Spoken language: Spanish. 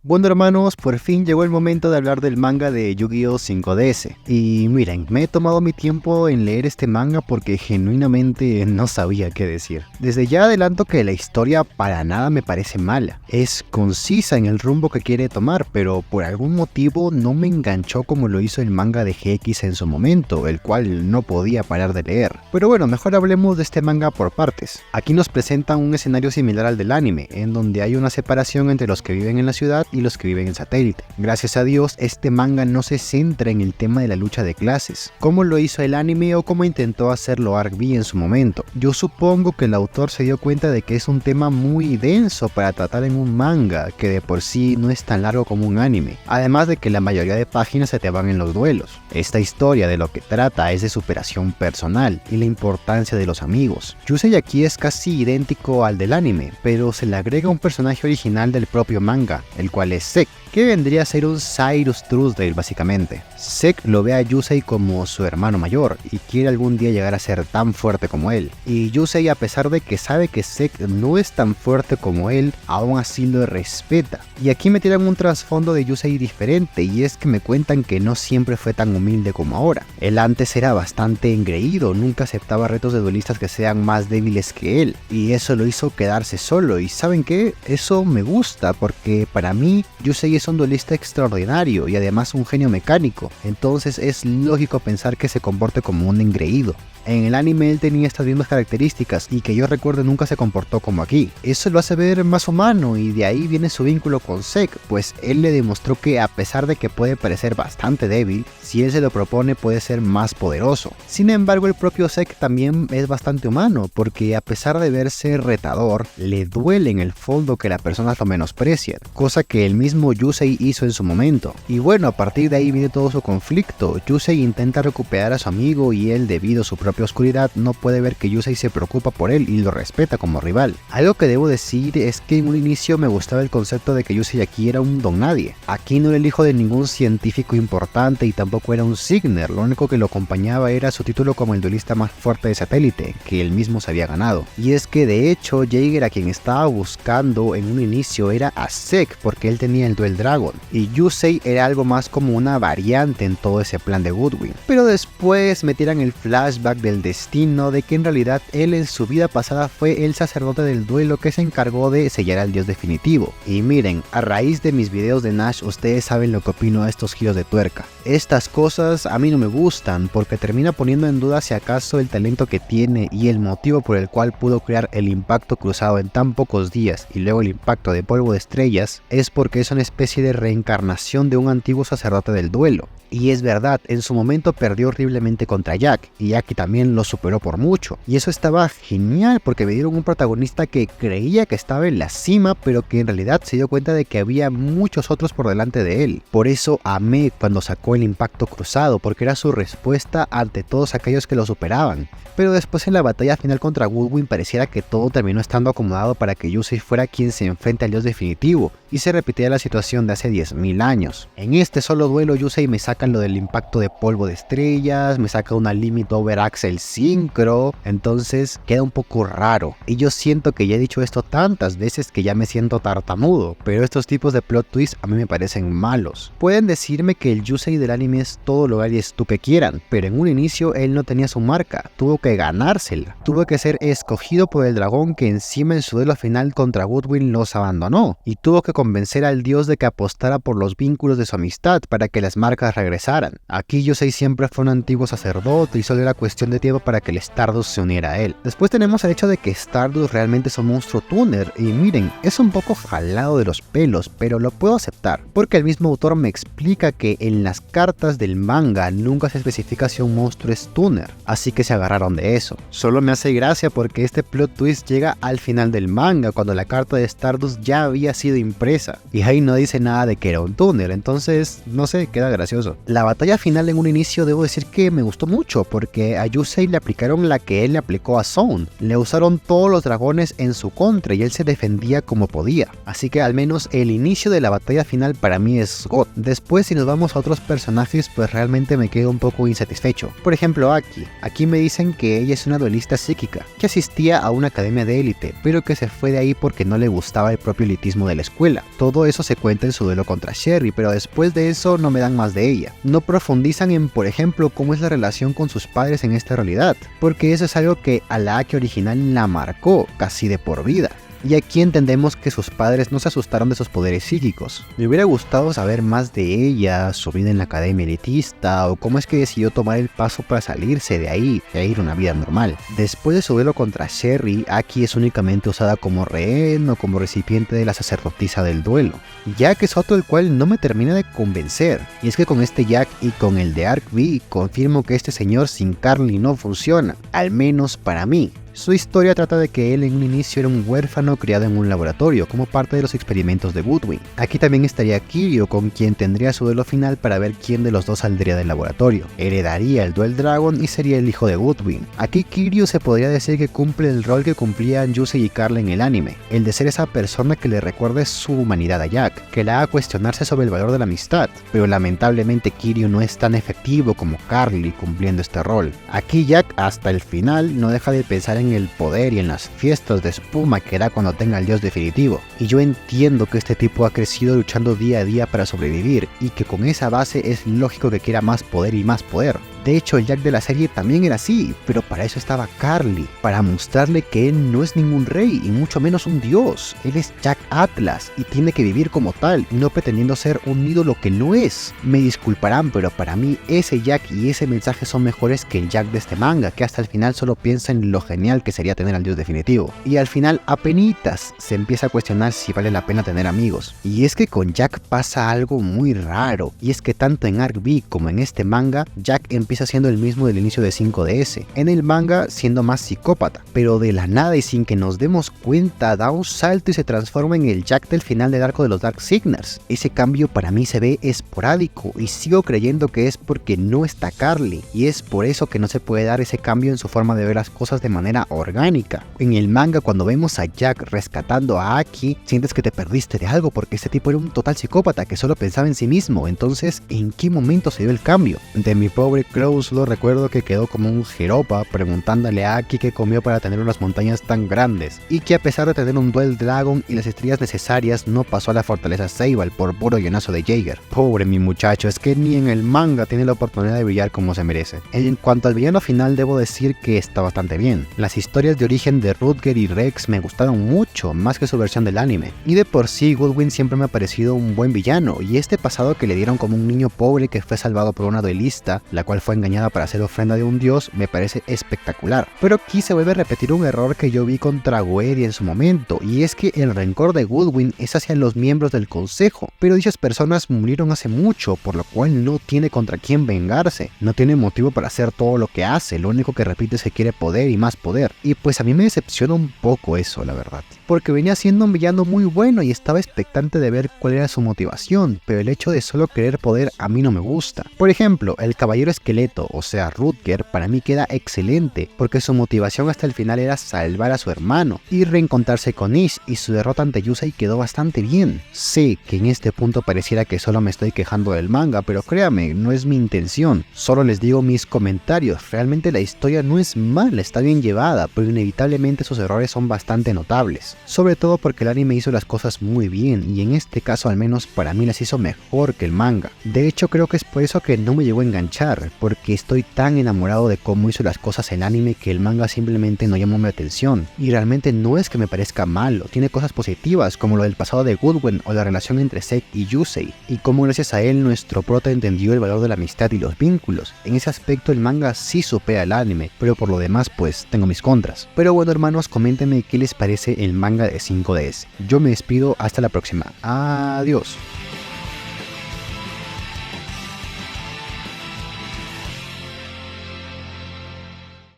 Bueno hermanos, por fin llegó el momento de hablar del manga de Yu-Gi-Oh! 5DS. Y miren, me he tomado mi tiempo en leer este manga porque genuinamente no sabía qué decir. Desde ya adelanto que la historia para nada me parece mala. Es concisa en el rumbo que quiere tomar, pero por algún motivo no me enganchó como lo hizo el manga de GX en su momento, el cual no podía parar de leer. Pero bueno, mejor hablemos de este manga por partes. Aquí nos presentan un escenario similar al del anime, en donde hay una separación entre los que viven en la ciudad y los que viven en satélite. Gracias a Dios, este manga no se centra en el tema de la lucha de clases, como lo hizo el anime o como intentó hacerlo ARC-V en su momento. Yo supongo que el autor se dio cuenta de que es un tema muy denso para tratar en un manga, que de por sí no es tan largo como un anime, además de que la mayoría de páginas se te van en los duelos. Esta historia de lo que trata es de superación personal y la importancia de los amigos. Yusei aquí es casi idéntico al del anime, pero se le agrega un personaje original del propio manga, el cual es Zek, que vendría a ser un Cyrus Truesdale básicamente. Zek lo ve a Yusei como su hermano mayor y quiere algún día llegar a ser tan fuerte como él. Y Yusei, a pesar de que sabe que Zek no es tan fuerte como él, aún así lo respeta. Y aquí me tiran un trasfondo de Yusei diferente, y es que me cuentan que no siempre fue tan humilde como ahora. Él antes era bastante engreído, nunca aceptaba retos de duelistas que sean más débiles que él, y eso lo hizo quedarse solo. Y ¿saben qué? Eso me gusta, porque para mí Yusei es un duelista extraordinario y además un genio mecánico, entonces es lógico pensar que se comporte como un engreído. En el anime él tenía estas mismas características y que yo recuerdo nunca se comportó como aquí. Eso lo hace ver más humano y de ahí viene su vínculo con Zek, pues él le demostró que a pesar de que puede parecer bastante débil, si él se lo propone puede ser más poderoso. Sin embargo, el propio Zek también es bastante humano, porque a pesar de verse retador, le duele en el fondo que las personas lo menosprecien, cosa que el mismo Yusei hizo en su momento. Y bueno, a partir de ahí viene todo su conflicto. Yusei intenta recuperar a su amigo y él, debido a su propia oscuridad, no puede ver que Yusei se preocupa por él y lo respeta como rival. Algo que debo decir es que en un inicio me gustaba el concepto de que Yusei aquí era un don nadie. Aquí no era el hijo de ningún científico importante y tampoco era un Signer, lo único que lo acompañaba era su título como el duelista más fuerte de satélite, que él mismo se había ganado. Y es que de hecho Jaeger, a quien estaba buscando en un inicio, era a Zek, porque él tenía el Duel Dragon, y Yusei era algo más como una variante en todo ese plan de Goodwin. Pero después me tiran el flashback del destino de que en realidad él en su vida pasada fue el sacerdote del duelo que se encargó de sellar al dios definitivo. Y miren, a raíz de mis videos de Nash ustedes saben lo que opino de estos giros de tuerca. Estas cosas a mí no me gustan porque termina poniendo en duda si acaso el talento que tiene y el motivo por el cual pudo crear el impacto cruzado en tan pocos días y luego el impacto de polvo de estrellas es porque es una especie de reencarnación de un antiguo sacerdote del duelo. Y es verdad, en su momento perdió horriblemente contra Jack, y Jack también lo superó por mucho. Y eso estaba genial porque me dieron un protagonista que creía que estaba en la cima, pero que en realidad se dio cuenta de que había muchos otros por delante de él. Por eso amé cuando sacó el impacto cruzado, porque era su respuesta ante todos aquellos que lo superaban. Pero después en la batalla final contra Goodwin pareciera que todo terminó estando acomodado para que Yusei fuera quien se enfrente al dios definitivo, y se repitiera la situación de hace 10.000 años. En este solo duelo Yusei me saca lo del impacto de polvo de estrellas, me saca una Limit Over Axel Synchro, entonces queda un poco raro. Y yo siento que ya he dicho esto tantas veces que ya me siento tartamudo, pero estos tipos de plot twists a mí me parecen malos. Pueden decirme que el Yusei del anime es todo lo Aries tú que quieran, pero en un inicio él no tenía su marca, tuvo que ganársela, tuvo que ser escogido por el dragón que encima en su duelo final contra Goodwin los abandonó, y tuvo que convencer al dios de que apostara por los vínculos de su amistad para que las marcas regresaran. Aquí Yusei siempre fue un antiguo sacerdote y solo era cuestión de tiempo para que el Stardust se uniera a él. Después tenemos el hecho de que Stardust realmente es un monstruo tuner, y miren, es un poco jalado de los pelos, pero lo puedo aceptar, porque el mismo autor me explica que en las cartas del manga nunca se especifica si un monstruo es tuner, así que se agarraron de eso. Solo me hace gracia porque este plot twist llega al final del manga, cuando la carta de Stardust ya había sido impresa, y ahí no dice nada de que era un tuner, entonces no sé, queda gracioso. La batalla final en un inicio debo decir que me gustó mucho, porque a Yusei le aplicaron la que él le aplicó a Zone. Le usaron todos los dragones en su contra y él se defendía como podía. Así que al menos el inicio de la batalla final para mí es God. Después, si nos vamos a otros personajes, pues realmente me quedo un poco insatisfecho. Por ejemplo, Aquí me dicen que ella es una duelista psíquica, que asistía a una academia de élite, pero que se fue de ahí porque no le gustaba el propio elitismo de la escuela. Todo todo eso se cuenta en su duelo contra Sherry, pero después de eso no me dan más de ella. No profundizan en, por ejemplo, cómo es la relación con sus padres en esta realidad, porque eso es algo que a la Aki original la marcó casi de por vida. Y aquí entendemos que sus padres no se asustaron de sus poderes psíquicos. Me hubiera gustado saber más de ella, su vida en la academia elitista, o cómo es que decidió tomar el paso para salirse de ahí e ir a una vida normal. Después de su duelo contra Sherry, Aki es únicamente usada como rehén o como recipiente de la sacerdotisa del duelo. Jack es otro el cual no me termina de convencer, y es que con este Jack y con el de Arc V confirmo que este señor sin Carly no funciona, al menos para mí. Su historia trata de que él en un inicio era un huérfano criado en un laboratorio como parte de los experimentos de Goodwin. Aquí también estaría Kiryu, con quien tendría su duelo final para ver quién de los dos saldría del laboratorio. Heredaría el Duel Dragon y sería el hijo de Goodwin. Aquí Kiryu se podría decir que cumple el rol que cumplían Yusei y Carl en el anime, el de ser esa persona que le recuerde su humanidad a Jack, que la haga cuestionarse sobre el valor de la amistad, pero lamentablemente Kiryu no es tan efectivo como Carly cumpliendo este rol. Aquí Jack hasta el final no deja de pensar en el poder y en las fiestas de espuma que hará cuando tenga el dios definitivo, y yo entiendo que este tipo ha crecido luchando día a día para sobrevivir y que con esa base es lógico que quiera más poder y más poder. De hecho, el Jack de la serie también era así, pero para eso estaba Carly, para mostrarle que él no es ningún rey y mucho menos un dios. Él es Jack Atlas y tiene que vivir como tal, no pretendiendo ser un ídolo que no es. Me disculparán, pero para mí ese Jack y ese mensaje son mejores que el Jack de este manga, que hasta el final solo piensa en lo genial que sería tener al dios definitivo. Y al final apenitas se empieza a cuestionar si vale la pena tener amigos. Y es que con Jack pasa algo muy raro, y es que tanto en Arc V como en este manga, Jack empieza siendo el mismo del inicio de 5DS, en el manga siendo más psicópata, pero de la nada y sin que nos demos cuenta da un salto y se transforma en el Jack del final del arco de los Dark Signals. Ese cambio para mí se ve esporádico y sigo creyendo que es porque no está Carly, y es por eso que no se puede dar ese cambio en su forma de ver las cosas de manera orgánica. En el manga, cuando vemos a Jack rescatando a Aki, sientes que te perdiste de algo porque este tipo era un total psicópata que solo pensaba en sí mismo. Entonces, ¿en qué momento se dio el cambio? De mi pobre lo recuerdo que quedó como un jeropa preguntándole a Aki qué comió para tener unas montañas tan grandes, y que a pesar de tener un Duel Dragon y las estrellas necesarias no pasó a la fortaleza Seival por puro guionazo de Jaeger. Pobre mi muchacho, es que ni en el manga tiene la oportunidad de brillar como se merece. En cuanto al villano final, debo decir que está bastante bien. Las historias de origen de Rutger y Rex me gustaron mucho, más que su versión del anime, y de por sí Goodwin siempre me ha parecido un buen villano, y este pasado que le dieron como un niño pobre que fue salvado por una duelista, la cual fue engañada para hacer ofrenda de un dios, me parece espectacular. Pero aquí se vuelve a repetir un error que yo vi contra Goeri en su momento, y es que el rencor de Goodwin es hacia los miembros del consejo, pero dichas personas murieron hace mucho, por lo cual no tiene contra quién vengarse, no tiene motivo para hacer todo lo que hace, lo único que repite es que quiere poder y más poder, y pues a mí me decepciona un poco eso, la verdad, porque venía siendo un villano muy bueno y estaba expectante de ver cuál era su motivación, pero el hecho de solo querer poder a mí no me gusta. Por ejemplo, el caballero esqueleto, o sea Rutger, para mí queda excelente, porque su motivación hasta el final era salvar a su hermano y reencontrarse con Ish, y su derrota ante Yusei quedó bastante bien. Sé que en este punto pareciera que solo me estoy quejando del manga, pero créame, no es mi intención, solo les digo mis comentarios. Realmente la historia no es mala, está bien llevada, pero inevitablemente sus errores son bastante notables, sobre todo porque el anime hizo las cosas muy bien, y en este caso al menos para mí las hizo mejor que el manga. De hecho creo que es por eso que no me llegó a enganchar, porque estoy tan enamorado de cómo hizo las cosas el anime que el manga simplemente no llamó mi atención, y realmente no es que me parezca malo, tiene cosas positivas como lo del pasado de Goodwin o la relación entre Sek y Yusei, y cómo gracias a él nuestro prota entendió el valor de la amistad y los vínculos. En ese aspecto el manga sí supera el anime, pero por lo demás pues tengo mis contras. Pero bueno hermanos, coméntenme qué les parece el manga de 5DS. Yo me despido, hasta la próxima. Adiós.